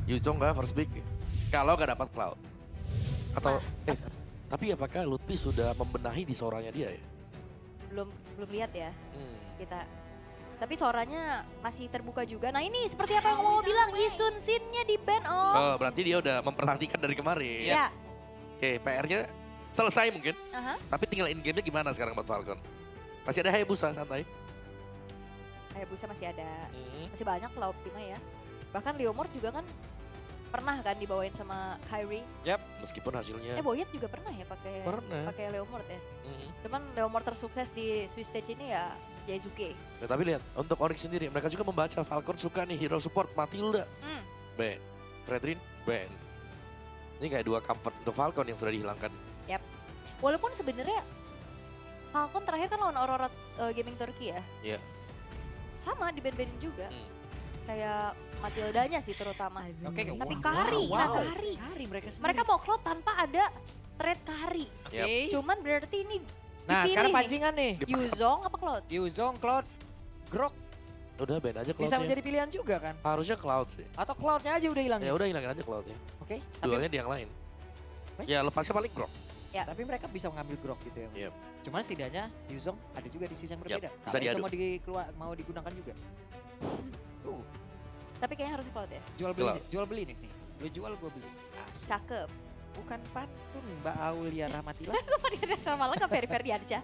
Yuzong nggak first pick? Kalau nggak dapat Cloud. Atau, tapi apakah Lutfi sudah membenahi di suaranya dia ya? Belum lihat ya kita. Tapi suaranya masih terbuka juga. Nah ini seperti apa yang mau bilang, Yisun Shin-nya di ban Om. Oh, berarti dia udah memperhatikan dari kemarin. Ya. Oke, PR-nya selesai mungkin. Aha. Tapi tinggal in-game-nya gimana sekarang buat Falcon? Masih ada Hayabusa, santai. Hayabusa masih ada. Masih banyak lah opsi mah ya. Bahkan Leomord juga kan pernah kan dibawain sama Kyrie. Meskipun hasilnya Boyet juga pernah ya pernah. pakai Leomord ya. Cuman Leomord tersukses di Swiss Stage ini ya Yaizuke. Ya, tapi lihat, untuk Onyx sendiri, mereka juga membaca Falcon suka nih hero support Matilda. Ben, Fredrin, Ben. Ini kayak dua comfort untuk Falcon yang sudah dihilangkan. Walaupun sebenarnya Falcon terakhir kan lawan Aurora Gaming Turkey ya. Iya. Sama di band-bandin juga. Kayak Matildanya sih terutama. Oke, Tapi wow. Kari, Wow. nah Kari. Kari mereka sendiri. Mereka mau cloud tanpa ada thread Kari. Oke. Cuman berarti ini Nah dipilih sekarang nih. pancingan nih. Dipaksa. Yuzong apa Cloud? Yuzong, Cloud, Grok Udah Ben aja bisa Cloud-nya. menjadi pilihan juga kan? Harusnya Cloud sih. Atau Cloudnya aja udah hilang. Ya udah hilangin aja Cloud-nya. Oke. Duanya di yang lain. Ya lepasnya paling Grok. Tapi mereka bisa mengambil Grok gitu ya. Yep. Cuman setidaknya Yuzong ada juga di sisi yang berbeda. bisa Kalau itu diadu. mau digunakan juga. Tapi kayaknya harus Cloud ya. Jual beli nih. Lu jual gue beli. Cakep. Bukan pantun Mbak Aulia Rahmatila. Kok dia malah ke Ferry aja.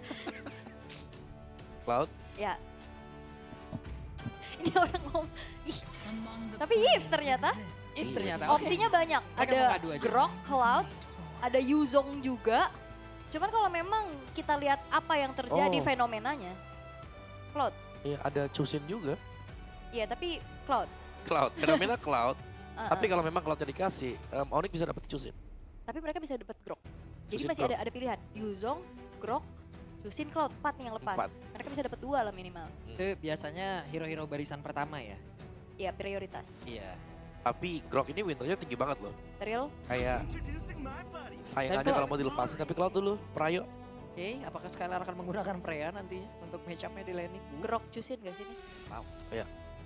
Cloud, Ya. Ini orang ngomong. Ih. Tapi Yves ternyata Ternyata. opsinya banyak. Mereka Ada mau ngadu aja. Grok, Cloud, ada Yuzong juga. Cuman kalau memang kita lihat apa yang terjadi Oh. fenomenanya. Cloud. ya ada Chusin juga. Iya tapi Cloud. Cloud, fenomena Cloud. Uh-uh. Tapi kalau memang Cloudnya dikasih, Onyx bisa dapat Chusin. Tapi mereka bisa dapat Grok. Jadi Chusin masih Grok. ada pilihan. Yuzong, Grok, Chusin, Cloud. 4 nih yang lepas. 4. Mereka bisa dapat 2 lah minimal. Itu biasanya hero-hero barisan pertama ya. Iya prioritas. Iya. Tapi Grok ini winternya tinggi banget loh. Real. Kayak sayang Dan aja Cloud- kalau mau dilepasin, tapi Cloud dulu, Prayo. Oke, apakah Skylar akan menggunakan Freya nantinya untuk match-up-nya di laning? Grok Chusin gak sih nih?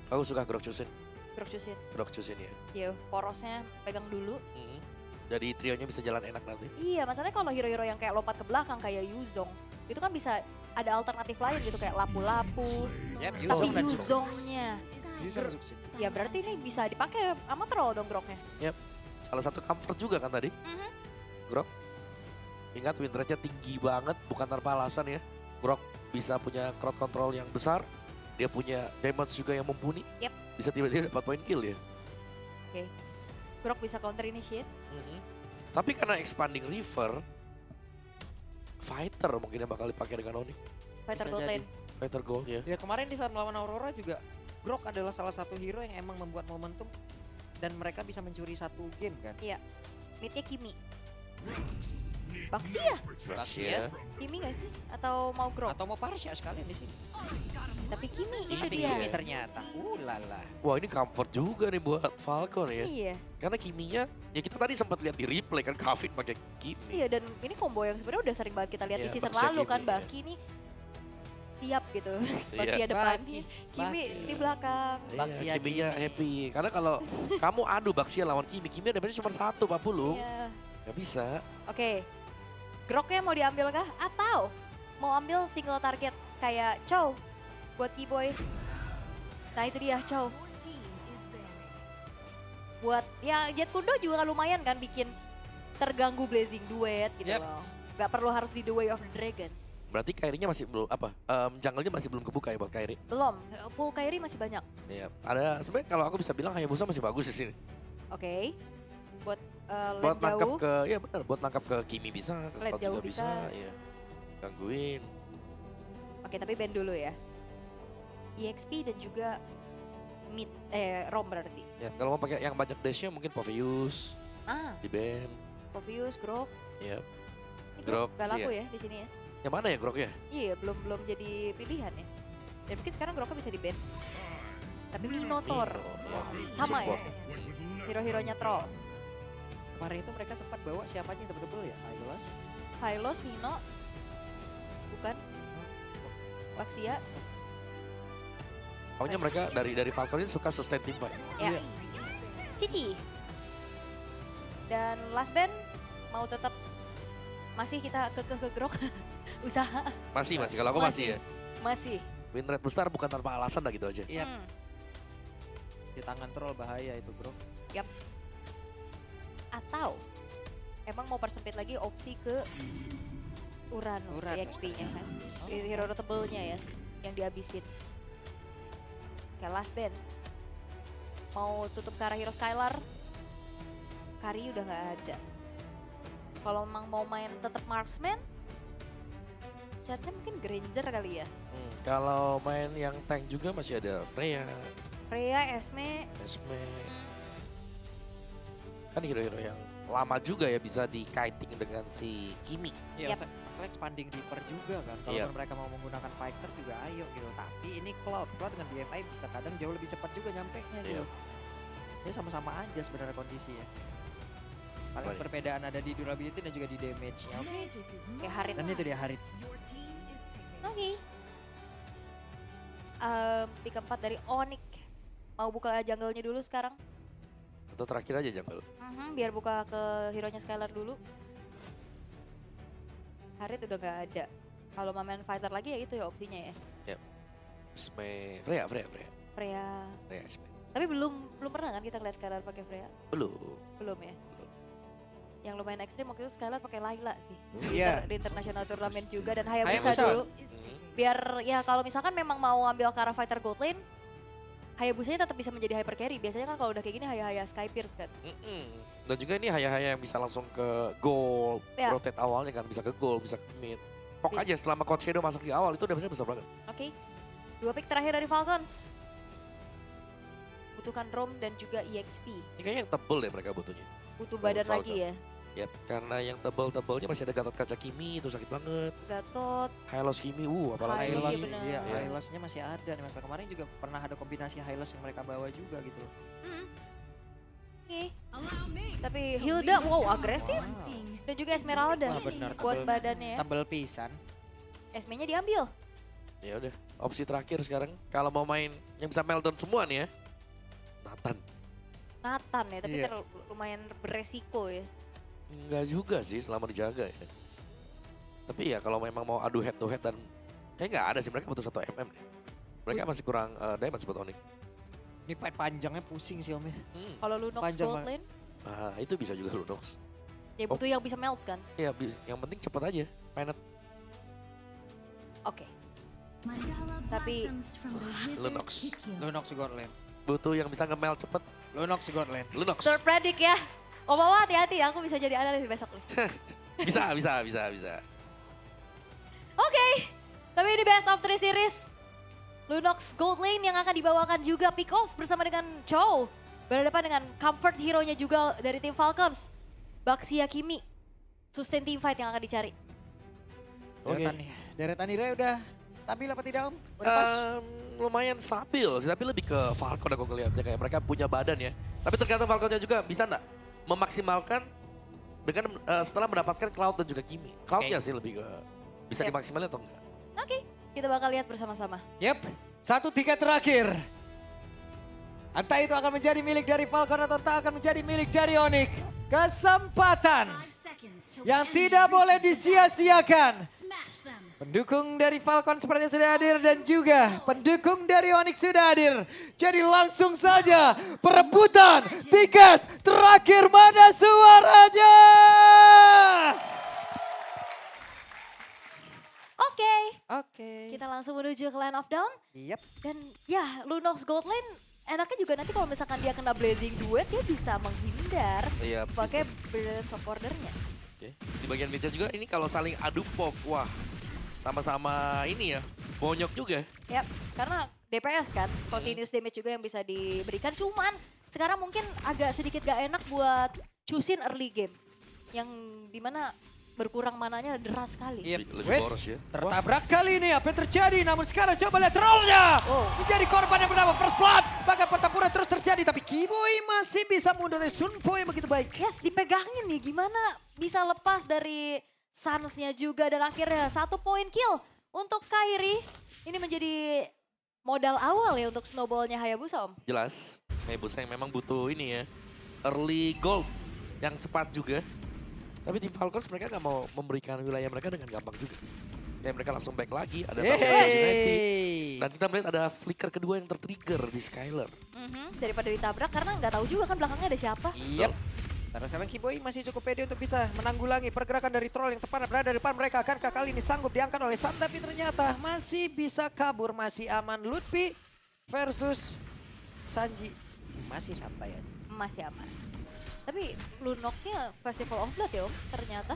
Aku suka Grok Chusin. Grok Chusin. Grok Chusin ya. Iya porosnya pegang dulu. Jadi trionya bisa jalan enak nanti. Iya, masalahnya kalau hero-hero yang kayak lompat ke belakang kayak Yuzong, itu kan bisa ada alternatif lain gitu kayak lapu-lapu. Yap, Tapi Yuzong dan Grok. Yuzongnya, Yuzong Zuxin. ya berarti ini bisa dipakai sama troll dong Groknya. Salah satu comfort juga kan tadi. Grok. Ingat win rate-nya tinggi banget, bukan tanpa alasan ya. Grok bisa punya crowd control yang besar. Dia punya damage juga yang mumpuni. Yep. Bisa tiba-tiba dapat point kill ya. Grok bisa counter initiate. Tapi karena expanding river, fighter mungkin yang bakal dipakai dengan Onyx. Fighter Bisa gold jadi. lane. Fighter gold ya. Ya kemarin di saat melawan Aurora juga Grok adalah salah satu hero yang emang membuat momentum dan mereka bisa mencuri satu game kan. Mid-nya Kimi. Baxia? Baxia. Kimi gak sih? Atau mau Grok? Atau mau Parsha sekalian di sini. Tapi Kimi itu Tapi dia. Kimi ternyata. Lala. Wah ini comfort juga nih buat Falcon ya. Iya. Karena Kiminya, ya kita tadi sempat lihat di replay kan Kavin pakai Kimi. Iya dan ini combo yang sebenarnya udah sering banget kita lihat di Iya, season Baxia lalu Kimi, kan. iya. Baki nih siap gitu. Iya. Baxia depan. Baki, Kimi Baki. di belakang. Baxia Iya, Kiminya Kimi. happy. Karena kalau kamu adu Baxia lawan Kimi, Kimi ada cuma 1 Pak Pulung. Iya. Gak bisa. Oke. Groknya mau diambil kah? Atau mau ambil single target kayak Chow buat Keyboy? Nah itu dia Chow. Buat ya Jet Kundo juga lumayan kan bikin terganggu Blazing Duet gitu Yep. loh. Gak perlu harus di The Way of the Dragon. Berarti Kairinya masih belum apa? Jungle-nya masih belum kebuka ya buat Kairi. Belum, pool Kairi masih banyak. Iya. Ada sebenarnya kalau aku bisa bilang Hayabusa masih bagus di sini. Oke. Buat Buat lane nangkap jauh. ke ya benar, buat nangkap ke Kimi bisa, ke Lane Cloud jauh juga bisa, bisa. iya. Gangguin. Oke tapi band dulu ya. EXP dan juga mid, Rom berarti. Ya, kalau mau pakai yang banyak dash-nya mungkin Poveus Ah, di band. Povius, Grok. Iya. Ini Grok gak sih laku ya di sini ya. Yang mana ya Grok ya? Iya, belum jadi pilihan ya. Dan mungkin sekarang Groknya bisa di band. Tapi Minotaur, Iya. sama ya, Support. hero-heronya troll. Kemarin itu mereka sempat bawa siapa aja yang tebel-tebel ya? Ailos. Hylos, Mino, bukan? Baxia, Pokoknya mereka dari Falcon ini suka sustain tim fight. ya. Iya. Cici, Dan last band mau tetap masih kita kekeh ke Grok. Usaha Masih, kalau aku masih ya. masih. Win rate besar bukan tanpa alasan lah gitu aja. Iya, Hmm, di tangan troll bahaya itu bro. Atau emang mau persempit lagi opsi ke Uranus, EXP-nya kan. Hero notable-nya ya yang dihabisin. Kayak last band. Mau tutup ke arah hero Skylar. Kari udah nggak ada. Kalau emang mau main tetap marksman, chance mungkin Granger kali ya. Kalau main yang tank juga masih ada Freya, Freya, Esme, Esme. Kan hero-hero yang lama juga ya bisa di-kiting dengan si Kimi. Iya, Yap. masalah expanding Reaper juga kan. Kalau Yap. mereka mau menggunakan fighter juga ayo gitu. Tapi ini Cloud dengan DMI bisa kadang jauh lebih cepat juga nyampe-nya gitu. Yap. Jadi sama-sama aja sebenarnya kondisi ya. Paling Baik. perbedaan ada di durability dan juga di damage-nya. Oke. kayak Harit. Dan itu dia Harit. Oke. Pick keempat dari Onyx. Mau buka jungle-nya dulu sekarang. Atau terakhir aja jungle. Biar buka ke hero-nya Skylar dulu. Harit udah gak ada. Kalau mau main fighter lagi ya itu ya opsinya ya. Esme, Freya. Freya. Esme. Tapi belum pernah kan kita ngeliat Skylar pakai Freya? Belum. Belum ya. Belum. Yang lumayan ekstrim waktu itu Skylar pakai Layla sih. Iya. Di international turnamen juga dan Hayabusa Hayabusa. dulu. Biar ya kalau misalkan memang mau ambil ke arah fighter gold lane, Hayabusanya tetap bisa menjadi hyper carry. Biasanya kan kalau udah kayak gini Haya Sky Pierce kan. Dan juga ini haya-haya yang bisa langsung ke goal, Ya. rotate awalnya kan bisa ke goal, bisa ke mid. Pok Iya. aja selama Coach Shadow masuk di awal itu udah besar banget. Oke. 2 pick terakhir dari Falcons. Butuhkan Rom dan juga EXP. Ini kayaknya yang tebel deh mereka butuhnya. Butuh badan Falcon. lagi ya. Yap, karena yang tebel-tebelnya masih ada Gatot Kaca Kimi itu sakit banget. Gatot. Hylos Kimi, apalagi. Hylos. Hylos, benar. iya, Iya. Hylosnya masih ada nih. Masalah kemarin juga pernah ada kombinasi Hylos yang mereka bawa juga gitu. Oke. Tapi Hilda wow agresif. Wow. Dan juga Esmeralda. Wah, benar, Buat tebel. badannya ya. Tabel pisan. Esme-nya diambil. Ya udah, opsi terakhir sekarang kalau mau main yang bisa meltdown semua nih ya. Nathan ya, tapi Iya. lumayan beresiko ya. Enggak juga sih selama dijaga ya. Tapi ya kalau memang mau adu head to head dan kayak nggak ada sih mereka butuh 1 mm deh. Mereka masih kurang damage buat Onyx. Ini fight panjangnya pusing sih om ya. Kalau Lunox Panjang gold banget. lane, Nah itu bisa juga Lunox. ya butuh yang bisa melt kan. Ya yang penting cepet aja. Mainet. Oke. Tapi Lunox. Lunox God Lane. Butuh yang bisa nge-melt cepet. Lunox God Lane. Lunox. third predict ya. Oh Mama hati-hati, aku bisa jadi analis besok nih. Bisa. Oke, tapi ini best of 3 series. Lunox Gold Lane yang akan dibawakan juga pick off bersama dengan Chow. Berhadapan dengan comfort hero-nya juga dari tim Falcons. Baxia Kimi. Sustain team fight yang akan dicari. Oke. Deretan hero udah stabil apa tidak om? Udah pas? Lumayan stabil sih, tapi lebih ke Falcon aku ngeliatnya kayak mereka punya badan ya. Tapi tergantung Falconnya juga bisa nggak memaksimalkan dengan setelah mendapatkan Cloud dan juga Kimi. Cloudnya sih lebih ke bisa Yep. dimaksimalin atau enggak. Oke, kita bakal lihat bersama-sama. Yep, 1 tiket terakhir. Entah itu akan menjadi milik dari Falcon atau tak akan menjadi milik dari Onyx. Kesempatan yang tidak boleh disia-siakan. Pendukung dari Falcon sepertinya sudah hadir dan juga pendukung dari Onyx sudah hadir. Jadi langsung saja perebutan tiket terakhir, mana suaranya? Oke, Oke. kita langsung menuju ke Line of Down. Yep. Dan ya, Lunox Gold Lane enaknya juga nanti kalau misalkan dia kena Blazing Duet, dia bisa menghindar Iya, pakai Balance of Order-nya. Oke. Di bagian midnya juga ini kalau saling adu pok, wah sama-sama ini ya, bonyok juga. Yap, karena DPS kan, continuous damage juga yang bisa diberikan. Cuman sekarang mungkin agak sedikit gak enak buat choosing early game. Yang dimana berkurang mananya deras sekali. Yep. Lebih Wait, boros ya. tertabrak kali ini, apa yang terjadi? Namun sekarang coba lihat rollnya. Oh. Menjadi korban yang pertama, first blood. Bahkan pertempuran terus terjadi, tapi Kiboy masih bisa mundur dari Sunpo yang begitu baik. Yes, dipegangin nih, gimana bisa lepas dari Suns-nya juga. Dan akhirnya 1 point kill untuk Kairi. Ini menjadi modal awal ya untuk snowball-nya Hayabusa Om. Jelas, Hayabusa yang memang butuh ini ya, early gold yang cepat juga. Tapi tim Falcons mereka nggak mau memberikan wilayah mereka dengan gampang juga. Ya mereka langsung back lagi, ada Hey. dan kita melihat ada flicker kedua yang tertrigger di Skylar. Daripada ditabrak karena nggak tahu juga kan belakangnya ada siapa. Yep. Karena sekarang Kiboy masih cukup pede untuk bisa menanggulangi pergerakan dari troll yang tepat berada di depan mereka. Akankah kali ini sanggup diangkat oleh Sam? Tapi ternyata masih bisa kabur, masih aman. Lutfi versus Sanji. Masih santai aja. Masih aman. Tapi Lunox-nya Festival of Blood ya Om, ternyata.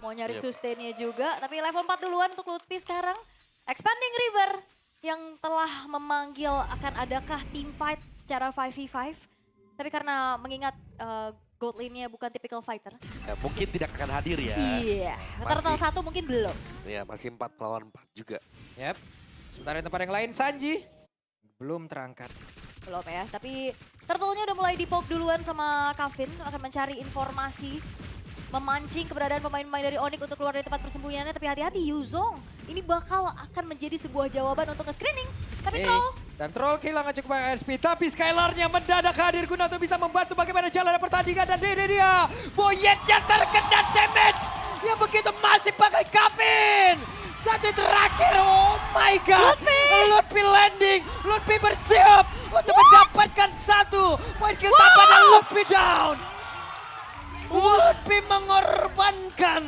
Mau nyari sustainnya juga, tapi level 4 duluan untuk Lutfi sekarang. Expanding River yang telah memanggil akan adakah team fight secara 5v5. Tapi karena mengingat Gold Lane-nya bukan typical fighter. Ya, mungkin tidak akan hadir ya. Iya, Turtle 1 mungkin belum. Ya masih 4 lawan 4 juga. Yep. Sementara di tempat yang lain Sanji belum terangkat. Belum ya, tapi Turtle-nya udah mulai di-poke duluan sama Kavin. Akan mencari informasi, memancing keberadaan pemain-pemain dari Onyx untuk keluar dari tempat persembunyiannya. Tapi hati-hati Yuzong, ini bakal akan menjadi sebuah jawaban untuk nge-screening. Tapi Troll Dan Troll kehilangan cukup banyak SP, tapi Skylar-nya mendadak hadir guna untuk bisa membantu bagaimana jalan pertandingan. Dan ini dia, Boyetnya terkena damage yang begitu masif pakai Kavin. Satu terakhir, oh my god. Lutfi landing, Lutfi bersiap untuk mendapatkan satu poin kill tanpa dan Lutfi down. Lutfi mengorbankan.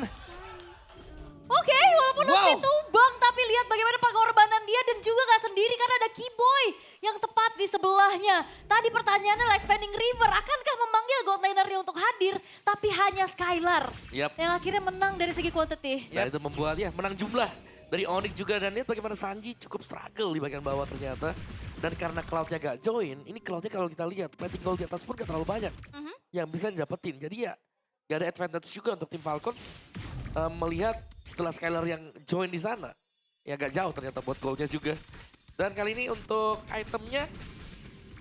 Oke, walaupun Lutfi tumbang, tapi lihat bagaimana pengorbanan dia dan juga gak sendiri karena ada Kiboy yang tepat di sebelahnya. Tadi pertanyaannya adalah Expanding River, akankah memanggil gold laner-nya untuk hadir, tapi hanya Skylar yang akhirnya menang dari segi quantity. Nah itu membuat ya menang jumlah dari Onyx juga, dan lihat bagaimana Sanji cukup struggle di bagian bawah ternyata. Dan karena Cloud-nya gak join, ini Cloud-nya kalau kita lihat, plating gold di atas pun gak terlalu banyak yang bisa didapetin. Jadi ya gak ada advantage juga untuk tim Falcons melihat setelah Skylar yang join di sana. Ya gak jauh ternyata buat goldnya juga. Dan kali ini untuk itemnya,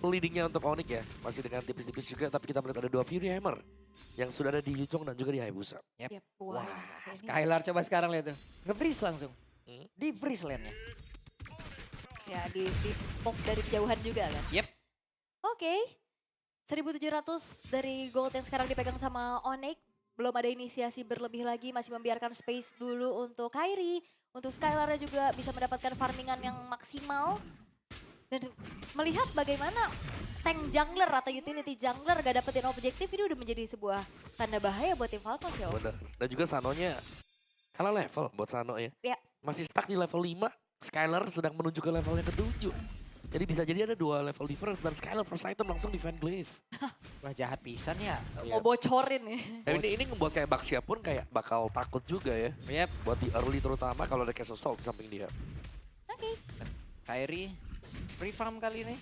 leadingnya untuk Onyx ya, masih dengan tipis-tipis juga, tapi kita melihat ada 2 Fury Hammer yang sudah ada di Yuzong dan juga di Hayabusa. Yep. Wah, Skylar coba sekarang lihat tuh, nge-freeze langsung. Di freeze lane-nya. ya di poke dari kejauhan juga kan. Yep. Oke, 1.700 dari gold yang sekarang dipegang sama Onyx. Belum ada inisiasi berlebih lagi, masih membiarkan space dulu untuk Kairi. Untuk Skylar juga bisa mendapatkan farmingan yang maksimal. Dan melihat bagaimana tank jungler atau utility jungler gak dapetin objektif, ini udah menjadi sebuah tanda bahaya buat tim Falcons ya Om. Bener. Dan juga Sanonya kalah level buat Sano ya. Ya. Masih stuck di level 5, Skylar sedang menuju ke level yang ke-7. Jadi bisa jadi ada 2 level difference dan Skylar first item langsung defend Glaive. Wah jahat pisan ya. Mau bocorin nih. Ini membuat kayak Baxia pun kayak bakal takut juga ya. Yep. Buat di early terutama kalau ada Castle Salt di samping dia. Oke. Kairi free farm kali ini.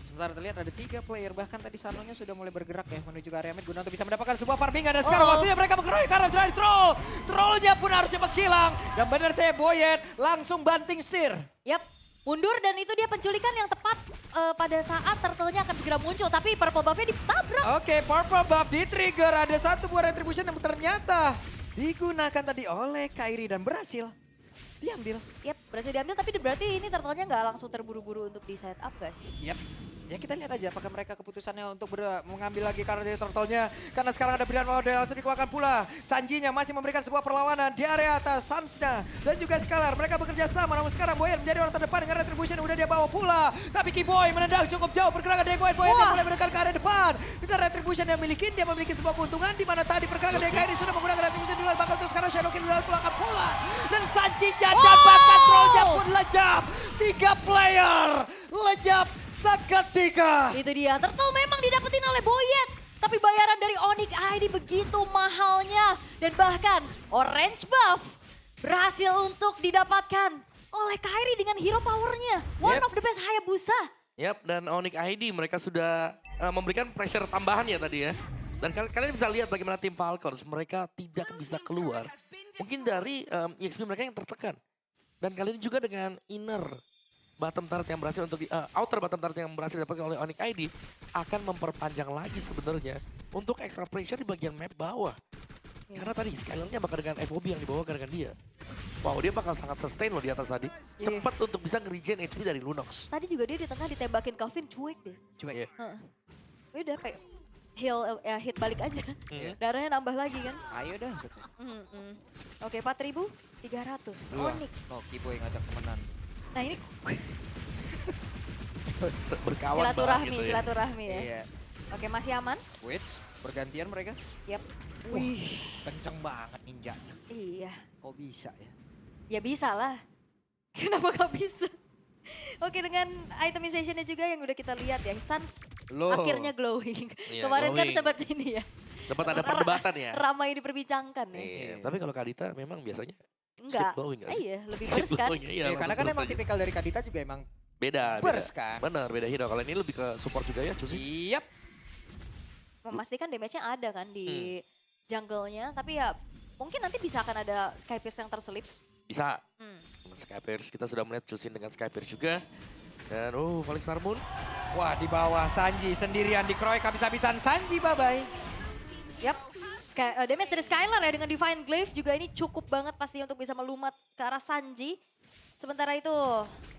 Sementara terlihat ada 3 player, bahkan tadi Sanonya sudah mulai bergerak ya menuju ke area mid guna untuk bisa mendapatkan sebuah farmingan. Dan sekarang waktunya mereka mengeroyok karena dari troll. Trollnya pun harus cepat hilang. Dan benar saya Boyet langsung banting setir. Yap, mundur dan itu dia penculikan yang tepat pada saat turtle-nya akan segera muncul. Tapi purple buff-nya ditabrak. Oke, purple buff di-trigger. Ada satu buah retribution yang ternyata digunakan tadi oleh Kairi dan berhasil diambil. Yap, berhasil diambil tapi berarti ini turtle-nya nggak langsung terburu-buru untuk di set up guys. Yap. Ya kita lihat aja apakah mereka keputusannya untuk mengambil lagi karena dari turtle-nya. Karena sekarang ada pilihan mode yang langsung dikeluarkan pula. Sanjinya masih memberikan sebuah perlawanan di area atas. Sansna dan juga Skylar. Mereka bekerja sama namun sekarang Boyer menjadi orang terdepan dengan retribution yang udah dia bawa pula. Tapi Kiboy menendang cukup jauh pergerakan dari Boyer. Boyer yang mulai mendekat ke area depan. Kita retribution yang miliki, dia memiliki sebuah keuntungan di mana tadi pergerakan dari Kairi sudah menggunakan retribution duluan. Bakal terus sekarang Shadow King duluan keluarkan pula. Dan Sanjinya dan bahkan trollnya pun lejap. 3 player lejap seketika. Itu dia, turtle memang didapetin oleh Boyet. Tapi bayaran dari Onyx ID begitu mahalnya. Dan bahkan orange buff berhasil untuk didapatkan oleh Kairi dengan hero powernya. One of the best Hayabusa. Yap, dan Onyx ID mereka sudah memberikan pressure tambahan ya tadi ya. Dan kalian bisa lihat bagaimana tim Falcons, mereka tidak bisa keluar. Mungkin dari EXP mereka yang tertekan. Dan kali ini juga dengan inner bottom turret yang berhasil untuk outer bottom turret yang berhasil didapatkan oleh Onyx ID akan memperpanjang lagi sebenarnya untuk extra pressure di bagian map bawah. Karena tadi Skylar-nya bakal dengan FOB yang dibawakan dengan dia. Wow, dia bakal sangat sustain loh di atas tadi. Cepat untuk bisa nge-regen HP dari Lunox. Tadi juga dia di tengah ditembakin Calvin, cuek deh. Cuek ya. Udah kayak hit balik aja. Iya. Darahnya nambah lagi kan. Ayo dah. Oke, 4.300. Wah, Onyx. no, Kiboy ngajak temenan. Nah ini Berkawan silaturahmi, banget gitu ya. silaturahmi ya. Iya. Oke, masih aman? Wait, bergantian mereka. Yap. Wih, kenceng banget ninjanya. Iya. Kok bisa ya? Ya bisa lah. Kenapa gak bisa? Oke, dengan itemizationnya juga yang udah kita lihat ya. Sans Loh. akhirnya glowing. Iya, Kemarin kan glowing. sempat ini ya. Sempat ada perdebatan ya. Ramai diperbincangkan ya. Iya, tapi kalau Kadita memang biasanya Enggak. glowing nggak sih? Iya, lebih skip burst kan. glowing, iya, Iya, karena langsung kan burst emang aja. tipikal dari Kadita juga emang Beda. burst kan. Bener, beda hero. Kalau ini lebih ke support juga ya, Cusi. Siap. Memastikan damage-nya ada kan di jungle-nya. Tapi ya mungkin nanti bisa akan ada Skypierce yang terselip. Bisa. Hmm. Skypierce, kita sudah melihat Cusin dengan Skypierce juga. Dan Falling Star Moon. Wah, di bawah Sanji sendirian dikeroyok habis-habisan. Sanji bye-bye. Yap. Damage dari Skylar ya dengan Divine Glaive juga ini cukup banget pasti untuk bisa melumat ke arah Sanji. Sementara itu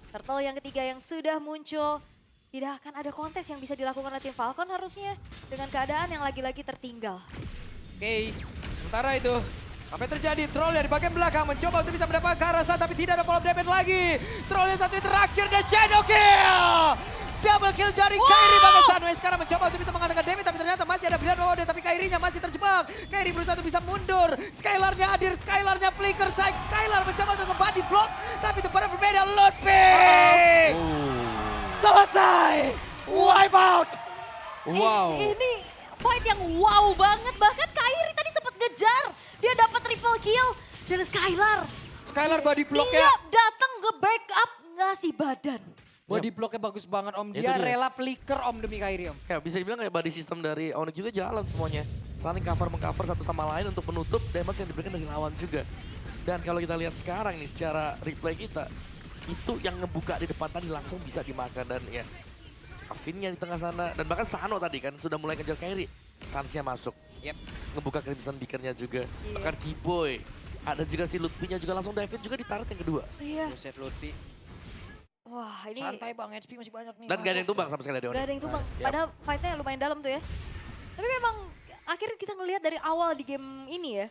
turtle yang ketiga yang sudah muncul. Tidak akan ada kontes yang bisa dilakukan oleh tim Falcon harusnya. Dengan keadaan yang lagi-lagi tertinggal. Oke. Sementara itu, apa yang terjadi? Troll yang di bagian belakang mencoba untuk bisa mendapatkan Karasa tapi tidak ada follow damage lagi. Troll yang satu yang terakhir dan shadow kill. Double kill dari Kairi bahkan Sunway sekarang mencoba untuk bisa mengatakan damage tapi ternyata masih ada pilihan bawah tapi Kairinya masih terjebak. Kairi berusaha untuk bisa mundur. Skylarnya hadir, Skylarnya flicker side. Skylar mencoba untuk nge-body block tapi tempatnya berbeda. Lutfi selesai. Wipe out. Wow. Ini fight yang wow banget. Bahkan Kairi tadi sempat ngejar. Dia dapat triple kill dari Skylar. Skylar body Dia blocknya. datang nge-backup ngasih badan. Body blocknya bagus banget Om. Itu Dia dia. rela flicker Om demi Kairi Om. Ya, bisa dibilang kayak body system dari Onyx juga jalan semuanya. Saling cover-mengcover satu sama lain untuk menutup damage yang diberikan dari lawan juga. Dan kalau kita lihat sekarang nih secara replay kita, itu yang ngebuka di depan tadi langsung bisa dimakan dan ya. Avinnya di tengah sana dan bahkan Sano tadi kan sudah mulai kejar Kairi. Sansnya masuk. Yep. Ngebuka Crimson Beaker-nya juga. Iya. Bahkan Kiboy. Ada juga si Lutfi-nya juga langsung dive juga di turret yang kedua. Iya. Buset Lutfi. Wah ini Santai bang, HP masih banyak nih. Dan gak ada yang masuk. tumbang sama sekali dari Onyx. gak ada yang tumbang. Yap. Padahal fightnya lumayan dalam tuh ya. Tapi memang akhirnya kita ngelihat dari awal di game ini ya.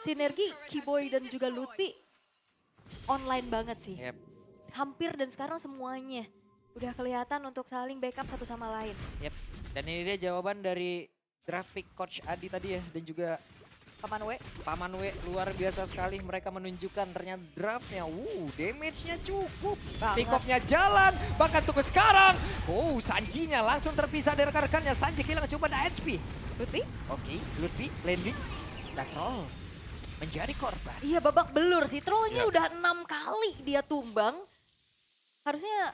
Sinergi Kiboy dan juga Lutfi online banget sih. Yep. Hampir dan sekarang semuanya udah kelihatan untuk saling backup satu sama lain. Yep. Dan ini dia jawaban dari grafik Coach Adi tadi ya. Dan juga Paman W. Paman W luar biasa sekali. Mereka menunjukkan ternyata draftnya. Damage-nya cukup. Banget. Pick off-nya jalan, bahkan tunggu sekarang. Sanjinya langsung terpisah dari rekan-rekannya. Sanji kehilangan cuma ada HP. Lutfi? Oke, Lutfi landing. Dan Troll menjadi korban. Iya babak belur sih. Trollnya Ya. udah 6 kali dia tumbang. Harusnya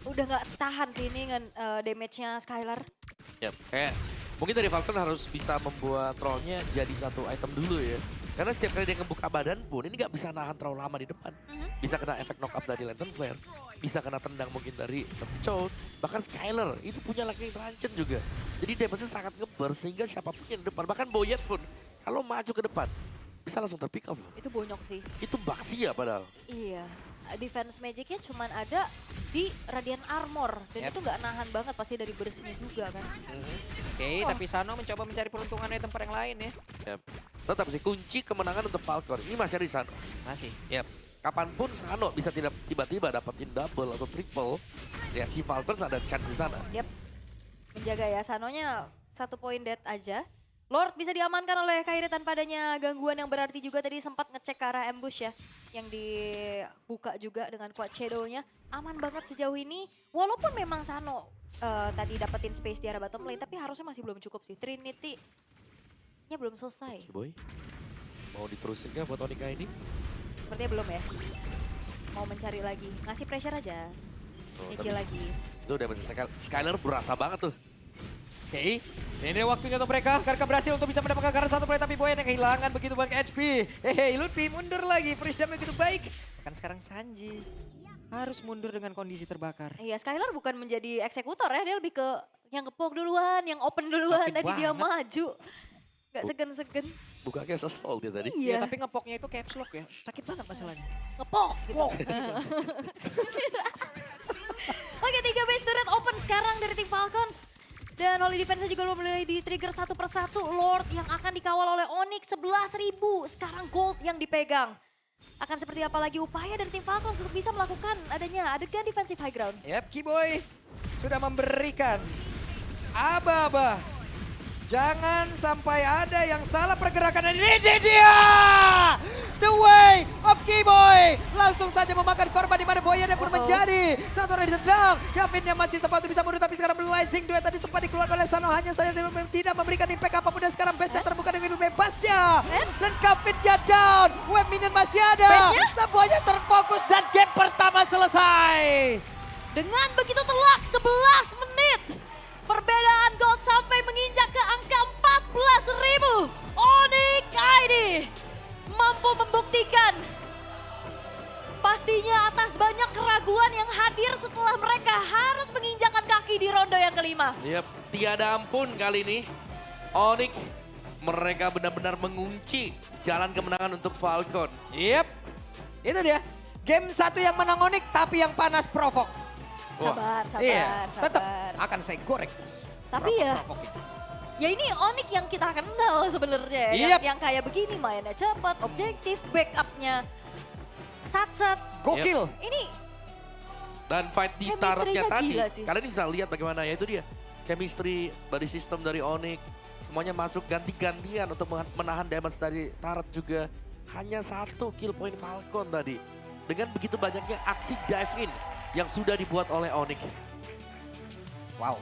udah nggak tahan sih ini dengan damage-nya Skylar. Ya, kayak mungkin dari Falcon harus bisa membuat trollnya jadi satu item dulu ya. Karena setiap kali dia ngebuka badan pun ini nggak bisa nahan terlalu lama di depan. Bisa kena efek knock up dari Lantern Flare, bisa kena tendang mungkin dari Chow, bahkan Skylar itu punya Lightning Rancen juga. Jadi damage-nya sangat ngeber sehingga siapapun yang di depan, bahkan Boyet pun kalau maju ke depan bisa langsung terpick off. Itu bonyok sih. Itu Baxia padahal. Iya. Defense magicnya cuman ada di Radiant Armor. Dan Yep. itu nggak nahan banget pasti dari burstnya juga kan. Oke, Oh. tapi Sano mencoba mencari peruntungan di tempat yang lain ya. Yap. Tetap sih kunci kemenangan untuk Falcon ini masih ada di Sano. Masih. Yap. Kapanpun Sano bisa tidak tiba-tiba dapetin double atau triple, ya di Falcons ada chance di sana. Yep. Menjaga ya. Sanonya 1 poin dead aja. Lord bisa diamankan oleh Kairi tanpa adanya gangguan yang berarti juga tadi sempat ngecek ke arah ambush ya. Yang dibuka juga dengan quad shadow-nya. Aman banget sejauh ini. Walaupun memang Sano tadi dapetin space di arah bottom lane. Tapi harusnya masih belum cukup sih. Trinity-nya belum selesai. Boy, mau diterusin nggak buat Onika ini? Sepertinya belum ya. Mau mencari lagi. Ngasih pressure aja. Oh, Nyicil tapi lagi. itu udah Skylar berasa banget tuh. Oke, ini waktunya untuk mereka. Karena berhasil untuk bisa mendapatkan karena satu play tapi Boyan yang kehilangan begitu banyak HP. Lutfi mundur lagi. Freeze damage begitu baik. Kan sekarang Sanji harus mundur dengan kondisi terbakar. Iya, Skylar bukan menjadi eksekutor ya, dia lebih ke yang ngepoke duluan, yang open duluan, Sakit tadi dia banget. maju. Gak segan-segan, Bukan kayak sesol dia tadi. Iya, iya, tapi ngepoknya itu caps lock ya. Sakit banget masalahnya. ngepoke gitu. Oke, 3 base turret open sekarang dari tim Falcons. Dan Holy Defense juga mulai di-trigger satu persatu. Lord yang akan dikawal oleh Onyx 11.000. Sekarang Gold yang dipegang. Akan seperti apa lagi upaya dari tim Falcons untuk bisa melakukan adanya adegan defensive high ground. Yap, Kiboy sudah memberikan aba-aba. Jangan sampai ada yang salah pergerakan. Dan ini dia! The way of Kiboy. Langsung saja memakan korban di mana Boyannya pun menjadi satu orang ditendang. Syafinnya masih sempat untuk bisa mundur tapi sekarang Blazing Duet tadi sempat dikeluarkan oleh Sano. Hanya saja tidak memberikan impact apapun dan sekarang base-nya terbuka dengan bebasnya. Dan Kavitnya down. Web minion masih ada. Semuanya terfokus dan game pertama selesai. Dengan begitu telak 11 menit. Perbedaan Gold sampai menginjak ke angka 14.000. Onyx ID mampu membuktikan pastinya atas banyak keraguan yang hadir setelah mereka harus menginjakkan kaki di ronde yang kelima. Yap, tiada ampun kali ini. Onyx mereka benar-benar mengunci jalan kemenangan untuk Falcon. Yep, itu dia. Game 1 yang menang Onyx tapi yang panas Provok. Sabar, sabar, Iya, tetap sabar. akan saya goreng terus. Tapi ya, Provok itu. ya ini Onyx yang kita kenal sebenarnya. Yep. Yang kayak begini mainnya cepat, objektif, backupnya sat-sat. Gokil. Ini Dan fight di Chemistry-nya turretnya tadi, gila sih. kalian bisa lihat bagaimana ya itu dia. Chemistry dari sistem dari Onyx, semuanya masuk ganti-gantian untuk menahan damage dari turret juga. Hanya 1 kill point Falcon tadi. Dengan begitu banyaknya aksi dive in yang sudah dibuat oleh Onyx. Wow.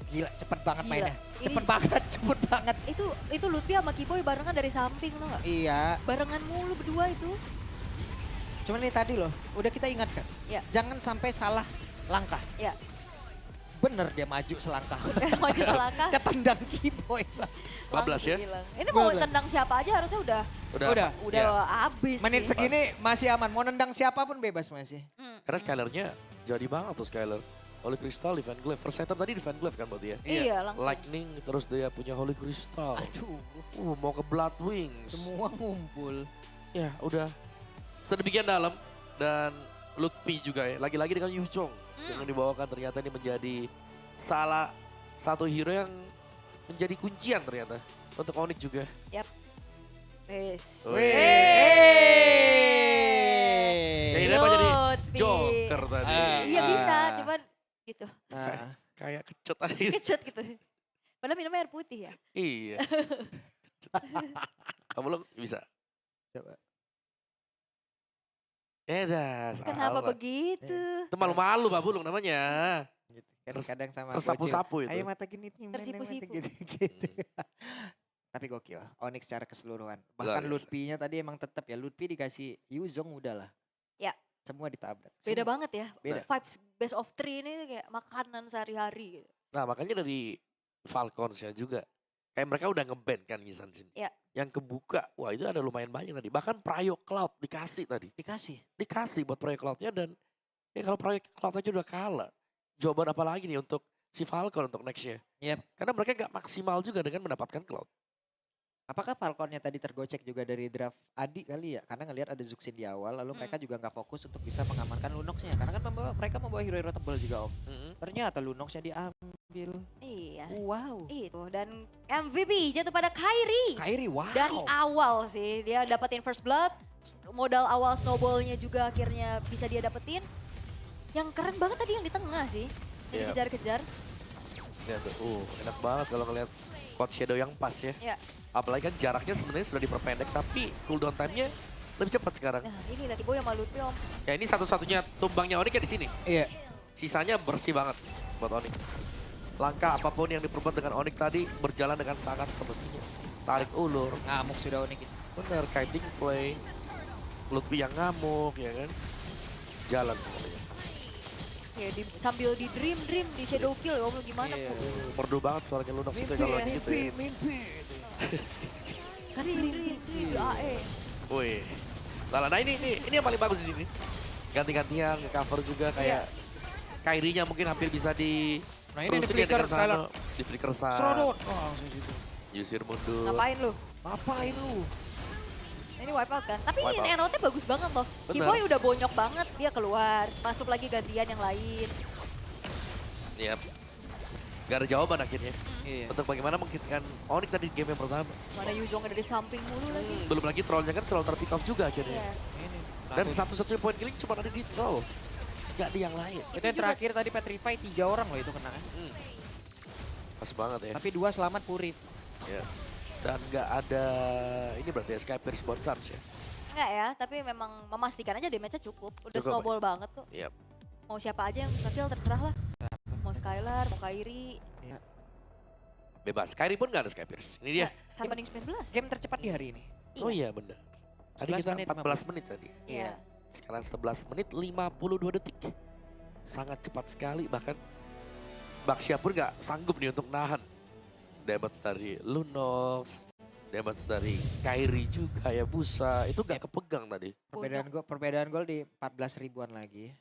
Gila, cepet banget Gila. mainnya. Ini- Cepet banget, cepet banget. itu Lutfi sama Kiboy barengan dari samping loh nggak? Iya, Barengan mulu berdua itu. cuman ini tadi loh, udah kita ingatkan. Ya. Jangan sampai salah langkah. Ya, Bener dia maju selangkah. maju selangkah. Ketendang Kiboy lah. Bablas ya. langsung hilang. Ini mau 12. tendang siapa aja harusnya udah Udah. Ya. habis Menit sih. segini masih aman, mau nendang siapapun bebas masih. Karena Skylernya jadi banget tuh Skyler. Holy Crystal, Defend Glaive. First item tadi Defend Glaive kan berarti ya? Iya, langsung. Lightning, terus dia punya Holy Crystal. Aduh, Mau ke Blood Wings. semua ngumpul. Ya udah sedemikian dalam. Dan Lutfi juga ya. Lagi-lagi dengan Yu Chong yang dibawakan ternyata ini menjadi salah satu hero yang menjadi kuncian ternyata. Untuk Onyx juga. Wes. Wih. Hey. Ini apa jadi Lutfi. Joker tadi. Iya bisa, cuman gitu. Kayak kecut tadi. Kecut gitu. Padahal minumnya air putih ya. Iya. Kamu belum bisa. Coba. Dah, Kenapa salah. begitu? Itu malu-malu Pak Bulung namanya. Gitu. Kadang-kadang sama Tersapu-sapu Gocil, itu. ayo mata gini nih, Tersipu-sipu. gitu. Tapi gokil, Onyx secara keseluruhan. Bahkan biasa. Lutfi-nya tadi emang tetap ya, Lutfi dikasih Yuzong udahlah. Ya. Semua ditabrak. Beda Semua. banget ya. Beda. Vibes best of 3 ini kayak makanan sehari-hari gitu. Nah makanya dari Falcons ya juga. Kayak mereka udah nge-ban kan Yisan Shin. Ya. Yang kebuka, wah itu ada lumayan banyak tadi. Bahkan Prayo Cloud dikasih tadi. Dikasih buat Prayo Cloud-nya dan ya kalau Prayo Cloud aja udah kalah. Jawaban apa lagi nih untuk si Falcon untuk next-nya. Yep. Karena mereka gak maksimal juga dengan mendapatkan Cloud. Apakah Falconnya tadi tergocek juga dari draft Adi kali ya? Karena ngelihat ada Zuxin di awal, lalu mereka juga nggak fokus untuk bisa mengamankan Lunox-nya. Karena kan mereka membawa hero-hero tebal juga om. Ternyata Lunox-nya diambil. Iya. Wow. Itu dan MVP jatuh pada Kairi. Kairi, wow. Dari awal sih dia dapetin first blood, modal awal snowballnya juga akhirnya bisa dia dapetin. Yang keren banget tadi yang di tengah sih, yang Iya. dikejar-kejar. Ya, enak banget kalau ngeliat Cloud Shadow yang pas ya. Ya. Apalagi kan jaraknya sebenarnya sudah diperpendek tapi cooldown time-nya lebih cepat sekarang. Nah ini lihat Ibo yang malu tuh om. Ya ini satu-satunya tumbangnya Onyx ya di sini. Iya. Sisanya bersih banget buat Onyx. Langkah apapun yang diperbuat dengan Onyx tadi berjalan dengan sangat semestinya. Tarik ulur, Ngamuk sudah Onyx. bener, kiting play. Lutfi yang ngamuk ya kan. Jalan semuanya. Ya, sambil di dream di shadow kill ya om lu gimana Iya. Bu? Merdu banget suaranya Lunox itu kalau lagi gitu ya. Kan dream di AE. Wih. Nah ini yang paling bagus di sini. Ganti-gantian, nge-cover juga kayak Kairinya mungkin hampir bisa di Nah ini di terusin ya flicker dengan Skylar. Sano. Di flicker Sano. Serodot. Oh, langsung situ. Yusir mundur. Ngapain lu? Ngapain lu? Ini wipe out kan? Tapi Wipe ini out. NOT bagus banget loh. Bener. Kiboy udah bonyok banget, dia keluar. Masuk lagi gantian yang lain. Yap. Gak ada jawaban akhirnya. Iya. Untuk bagaimana menghitkan Onyx tadi di game yang pertama. Mana Yuzong ada di samping mulu lagi. Belum lagi trollnya kan selalu terpick off juga akhirnya. Iya. Ini. Dan satu-satunya poin killing cuma ada di troll. Gak ada yang lain. Itu yang terakhir tadi Petrify 3 orang loh itu kena kan. Pas banget ya. Tapi 2 selamat Purit. Ya. Dan nggak ada ini berarti ya Skype buat Suns ya. Enggak ya, tapi memang memastikan aja damage-nya cukup. Udah Cukup, snowball banget kok. Iya. Mau siapa aja yang nge-kill terserah lah. Mau Skylar, mau Kairi. Bebas. Kyrie pun nggak ada Skypers. Ini dia. 1 banding 19. Game tercepat di hari ini. Oh iya bener. Tadi 11 kita menit, 14 menit tadi. Iya. Sekarang 11 menit 52 detik. Sangat cepat sekali bahkan Baxia pun nggak sanggup nih untuk nahan. Damage dari Lunox, damage dari Kyrie juga ya Busa. Itu nggak kepegang tadi. Perbedaan gol di 14 ribuan lagi.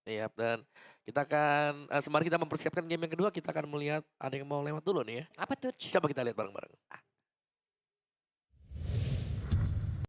Iya, dan kita akan, sembari kita mempersiapkan game yang kedua, kita akan melihat ada yang mau lewat dulu nih ya. Apa tuh? Coba kita lihat bareng-bareng.